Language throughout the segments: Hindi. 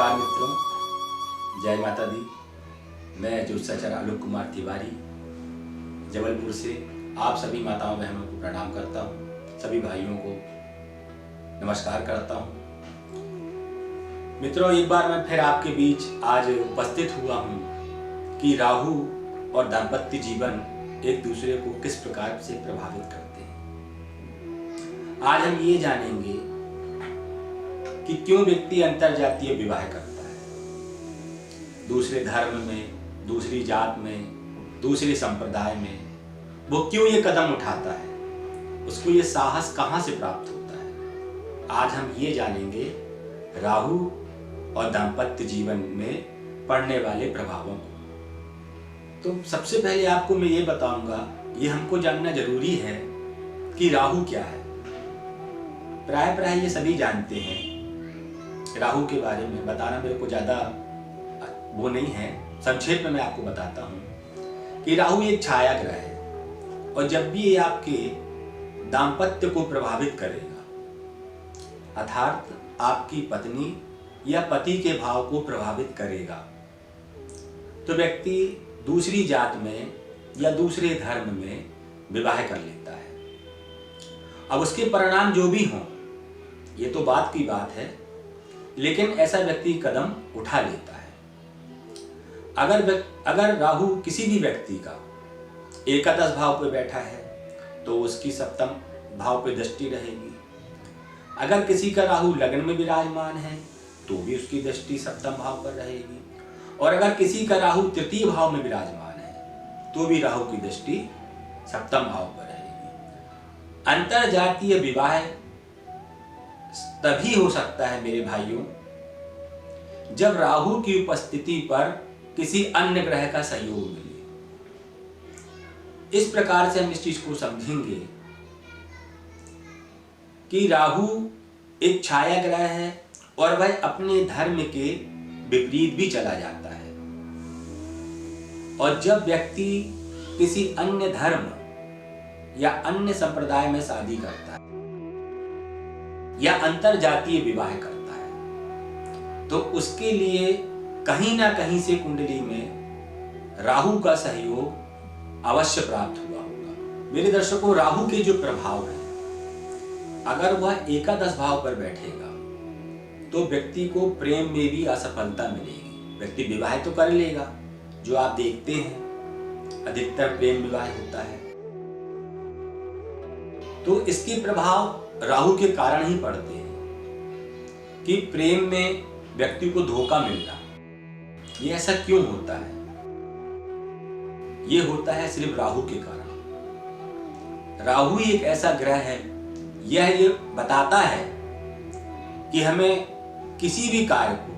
नमस्कार मित्रों, जय माता दी। मैं ज्योतिषाचार्य आलोक कुमार तिवारी जबलपुर से आप सभी माताओं बहनों को प्रणाम करता हूँ, सभी भाइयों को नमस्कार करता हूँ। मित्रों, एक बार मैं फिर आपके बीच आज उपस्थित हुआ हूँ कि राहु और दाम्पत्य जीवन एक दूसरे को किस प्रकार से प्रभावित करते हैं। आज हम ये जानेंगे कि क्यों व्यक्ति अंतरजातीय विवाह करता है। दूसरे धर्म में, दूसरी जात में, दूसरे संप्रदाय में वो क्यों ये कदम उठाता है, उसको ये साहस कहाँ से प्राप्त होता है। आज हम ये जानेंगे राहु और दाम्पत्य जीवन में पड़ने वाले प्रभावों को। तो सबसे पहले आपको मैं ये बताऊंगा, ये हमको जानना जरूरी है कि राहु क्या है। प्राय ये सभी जानते हैं, राहु के बारे में बताना मेरे को ज़्यादा वो नहीं है। संक्षेप में मैं आपको बताता हूँ कि राहु एक छाया ग्रह है और जब भी ये आपके दाम्पत्य को प्रभावित करेगा, अर्थात आपकी पत्नी या पति के भाव को प्रभावित करेगा, तो व्यक्ति दूसरी जात में या दूसरे धर्म में विवाह कर लेता है। अब उसके परिणाम जो भी हों, ये तो बात की बात है, लेकिन ऐसा व्यक्ति कदम उठा लेता है। अगर राहु किसी भी व्यक्ति का एकादश भाव पर बैठा है तो उसकी सप्तम भाव पर दृष्टि रहेगी। अगर किसी का राहु लग्न में विराजमान है तो भी उसकी दृष्टि सप्तम भाव पर रहेगी, और अगर किसी का राहु तृतीय भाव में विराजमान है तो भी राहु की दृष्टि सप्तम भाव पर रहेगी। अंतरजातीय विवाह तभी हो सकता है मेरे भाइयों, जब राहु की उपस्थिति पर किसी अन्य ग्रह का सहयोग मिले। इस प्रकार से हम इस चीज को समझेंगे कि राहु एक छाया ग्रह है और वह अपने धर्म के विपरीत भी चला जाता है। और जब व्यक्ति किसी अन्य धर्म या अन्य संप्रदाय में शादी करता है या अंतरजातीय विवाह करता है, तो उसके लिए कहीं ना कहीं से कुंडली में राहु का सहयोग अवश्य प्राप्त हुआ होगा। मेरे दर्शकों, राहु के जो प्रभाव हैं, अगर वह एकादश भाव पर बैठेगा तो व्यक्ति को प्रेम में भी असफलता मिलेगी। व्यक्ति विवाह तो कर लेगा, जो आप देखते हैं अधिकतर प्रेम विवाह होता है, तो इसके प्रभाव राहु के कारण ही पड़ते हैं कि प्रेम में व्यक्ति को धोखा मिलना। ये ऐसा क्यों होता है? ये होता है सिर्फ राहु के कारण। राहु ही एक ऐसा ग्रह है, यह ये बताता है कि हमें किसी भी कार्य को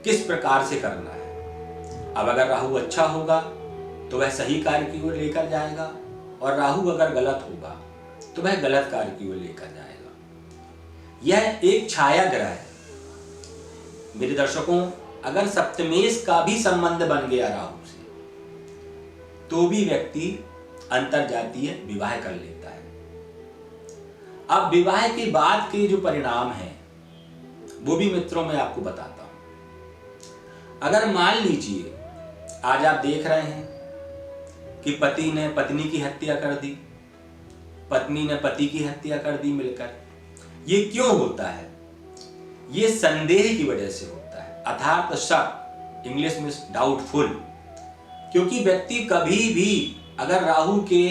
किस प्रकार से करना है। अब अगर राहु अच्छा होगा तो वह सही कार्य की ओर लेकर जाएगा, और राहु अगर गलत होगा तो वह गलत कार्य की ओर लेकर जाएगा। यह एक छाया ग्रह है। मेरे दर्शकों, अगर सप्तमेश का भी संबंध बन गया राहु से तो भी व्यक्ति अंतरजातीय विवाह कर लेता है। अब विवाह के बाद के जो परिणाम हैं वो भी मित्रों मैं आपको बताता हूं। अगर मान लीजिए आज आप देख रहे हैं कि पति ने पत्नी की हत्या कर दी, पत्नी ने पति की हत्या कर दी मिलकर, ये क्यों होता है? ये संदेह की वजह से होता है, अर्थात शक, इंग्लिश में डाउटफुल। क्योंकि व्यक्ति कभी भी अगर राहु के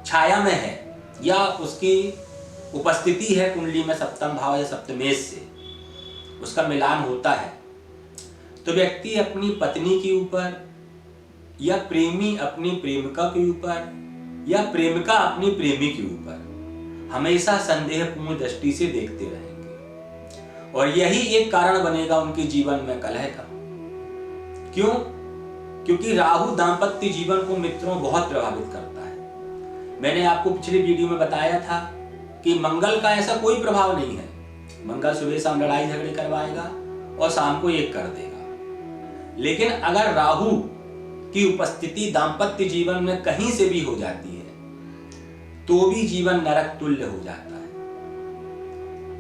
छाया में है या उसकी उपस्थिति है कुंडली में सप्तम भाव या सप्तमेश से, उसका मिलान होता है, तो व्यक्ति अपनी पत्नी के ऊपर या प्रेमी अपनी प्रेमिका के ऊपर या प्रेमिका अपनी प्रेमी के ऊपर हमेशा संदेहपूर्ण दृष्टि से देखते रहेंगे, और यही एक कारण बनेगा उनके जीवन में कलह का। क्यों? क्योंकि राहु दाम्पत्य जीवन को मित्रों बहुत प्रभावित करता है। मैंने आपको पिछले वीडियो में बताया था कि मंगल का ऐसा कोई प्रभाव नहीं है। मंगल सुबह शाम लड़ाई झगड़े करवाएगा और शाम को एक कर देगा। लेकिन अगर राहु की उपस्थिति दाम्पत्य जीवन में कहीं से भी हो जाती है तो भी जीवन नरक तुल्य हो जाता है।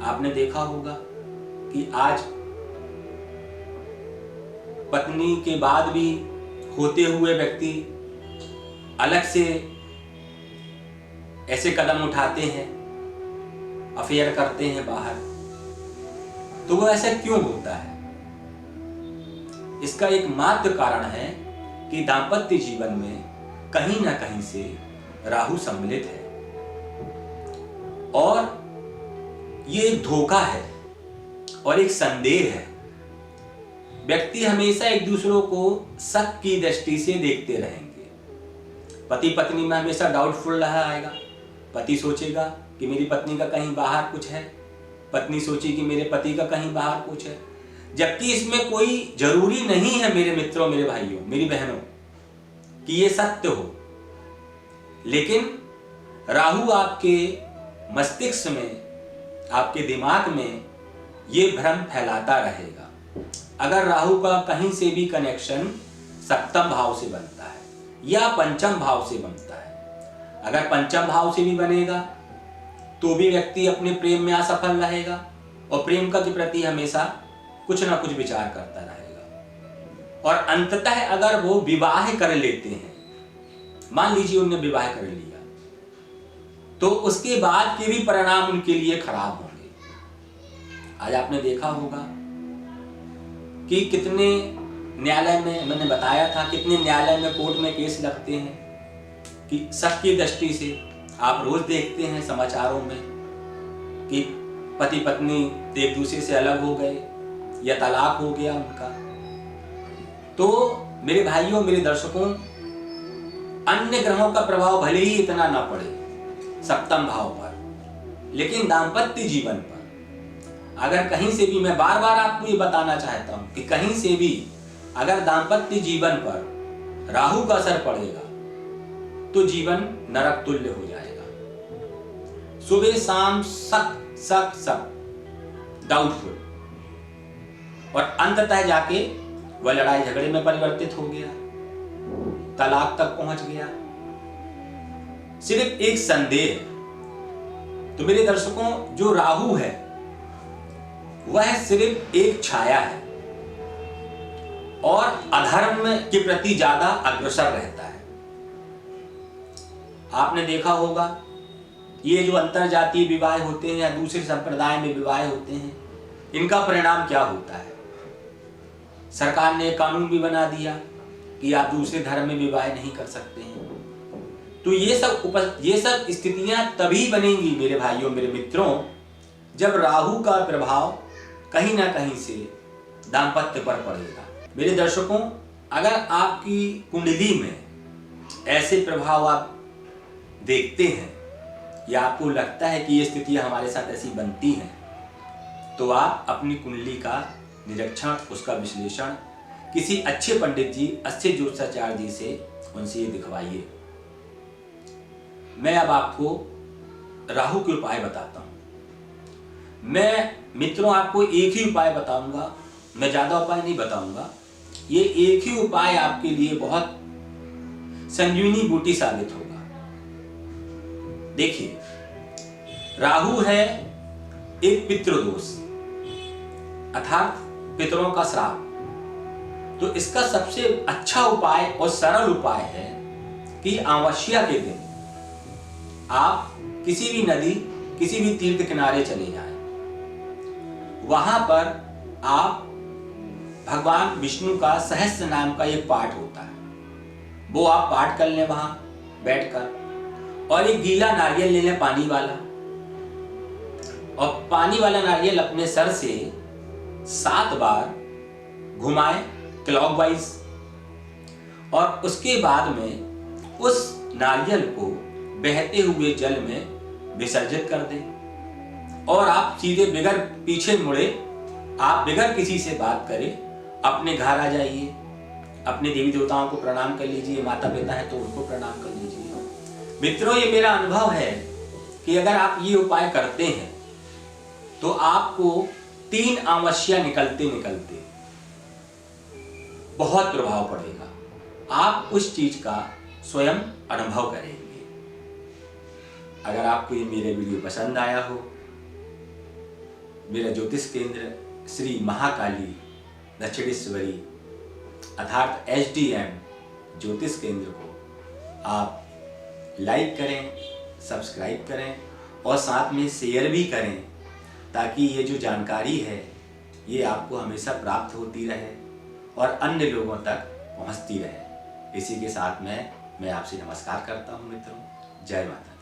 आपने देखा होगा कि आज पत्नी के बाद भी होते हुए व्यक्ति अलग से ऐसे कदम उठाते हैं, अफेयर करते हैं बाहर, तो वो ऐसा क्यों होता है? इसका एकमात्र कारण है कि दांपत्य जीवन में कहीं ना कहीं से राहु सम्मिलित है और ये एक धोखा है और एक संदेह है। व्यक्ति हमेशा एक दूसरों को शक की दृष्टि से देखते रहेंगे। पति पत्नी में हमेशा डाउटफुल रहा आएगा। पति सोचेगा कि मेरी पत्नी का कहीं बाहर कुछ है, पत्नी सोची कि मेरे पति का कहीं बाहर कुछ है, जबकि इसमें कोई जरूरी नहीं है मेरे मित्रों, मेरे भाइयों, मेरी बहनों, कि ये सत्य हो। लेकिन राहु आपके मस्तिष्क में, आपके दिमाग में ये भ्रम फैलाता रहेगा। अगर राहु का कहीं से भी कनेक्शन सप्तम भाव से बनता है या पंचम भाव से बनता है, अगर पंचम भाव से भी बनेगा तो भी व्यक्ति अपने प्रेम में असफल रहेगा और प्रेम का के प्रति हमेशा कुछ ना कुछ विचार करता रहेगा। और अंततः अगर वो विवाह कर लेते हैं, मान लीजिए उन्होंने विवाह कर लिया, तो उसके बाद के भी परिणाम उनके लिए खराब होंगे। आज आपने देखा होगा कि कितने न्यायालय में, मैंने बताया था, कितने न्यायालय में, कोर्ट में केस लगते हैं कि शक की दृष्टि से। आप रोज देखते हैं समाचारों में कि पति पत्नी एक दूसरे से अलग हो गए या तलाक हो गया उनका। तो मेरे भाइयों, मेरे दर्शकों, अन्य ग्रहों का प्रभाव भले ही इतना ना पड़े सप्तम भाव पर, लेकिन दांपत्य जीवन पर अगर कहीं से भी, मैं बार बार आपको ये बताना चाहता हूं कि कहीं से भी अगर दांपत्य जीवन पर राहु का असर पड़ेगा तो जीवन नरक तुल्य हो जाएगा। सुबह शाम शक शक शक, डाउटफुल, और अंततः जाके वह लड़ाई झगड़े में परिवर्तित हो गया, तलाक तक पहुंच गया, सिर्फ एक संदेह। तो मेरे दर्शकों, जो राहु है वह सिर्फ एक छाया है और अधर्म के प्रति ज्यादा अग्रसर रहता है। आपने देखा होगा ये जो अंतरजातीय विवाह होते हैं या दूसरे संप्रदाय में विवाह होते हैं, इनका परिणाम क्या होता है? सरकार ने कानून भी बना दिया कि आप दूसरे धर्म में विवाह नहीं कर सकते हैं। तो ये सब स्थितियां तभी बनेंगी मेरे भाइयों, मेरे मित्रों, जब राहु का प्रभाव कहीं ना कहीं से दांपत्य पर पड़ेगा। मेरे दर्शकों, अगर आपकी कुंडली में ऐसे प्रभाव आप देखते हैं या आपको लगता है कि ये स्थितियां हमारे साथ ऐसी बनती हैं, तो आप अपनी कुंडली का निरीक्षण, उसका विश्लेषण किसी अच्छे पंडित जी, अच्छे ज्योतिषाचार्य जी से उनसे ये दिखवाइए। मैं अब आपको राहु के उपाय बताता हूं। मैं मित्रों आपको एक ही उपाय बताऊंगा, मैं ज्यादा उपाय नहीं बताऊंगा। ये एक ही उपाय आपके लिए बहुत संजीवनी बूटी साबित होगा। देखिए, राहु है एक पितृदोष अर्थात पितरों का श्राप। तो इसका सबसे अच्छा उपाय और सरल उपाय है कि अमावस्या के दिन आप किसी भी नदी, किसी भी तीर्थ किनारे चले जाएं। वहां पर आप भगवान विष्णु का सहस्त्र नाम का एक पाठ होता है, वो आप पाठ कर लें वहां बैठकर, और एक गीला नारियल ले लें पानी वाला, और पानी वाला नारियल अपने सर से 7 बार घुमाएं क्लॉकवाइज, और उसके बाद में उस नारियल को बहते हुए जल में विसर्जित कर दें। और आप सीधे बिगर पीछे मुड़े, आप बिगर किसी से बात करे अपने घर आ जाइए, अपने देवी देवताओं को प्रणाम कर लीजिए, माता पिता है तो उनको प्रणाम कर लीजिए। मित्रों, ये मेरा अनुभव है कि अगर आप ये उपाय करते हैं तो आपको 3 अमावस्या निकलते निकलते बहुत प्रभाव पड़ेगा। आप उस चीज का स्वयं अनुभव करेंगे। अगर आपको ये मेरे वीडियो पसंद आया हो, मेरा ज्योतिष केंद्र श्री महाकाली दक्षिणेश्वरी अर्थात HDM ज्योतिष केंद्र को आप लाइक करें, सब्सक्राइब करें और साथ में शेयर भी करें, ताकि ये जो जानकारी है ये आपको हमेशा प्राप्त होती रहे और अन्य लोगों तक पहुंचती रहे। इसी के साथ मैं आपसे नमस्कार करता हूं मित्रों। जय माता।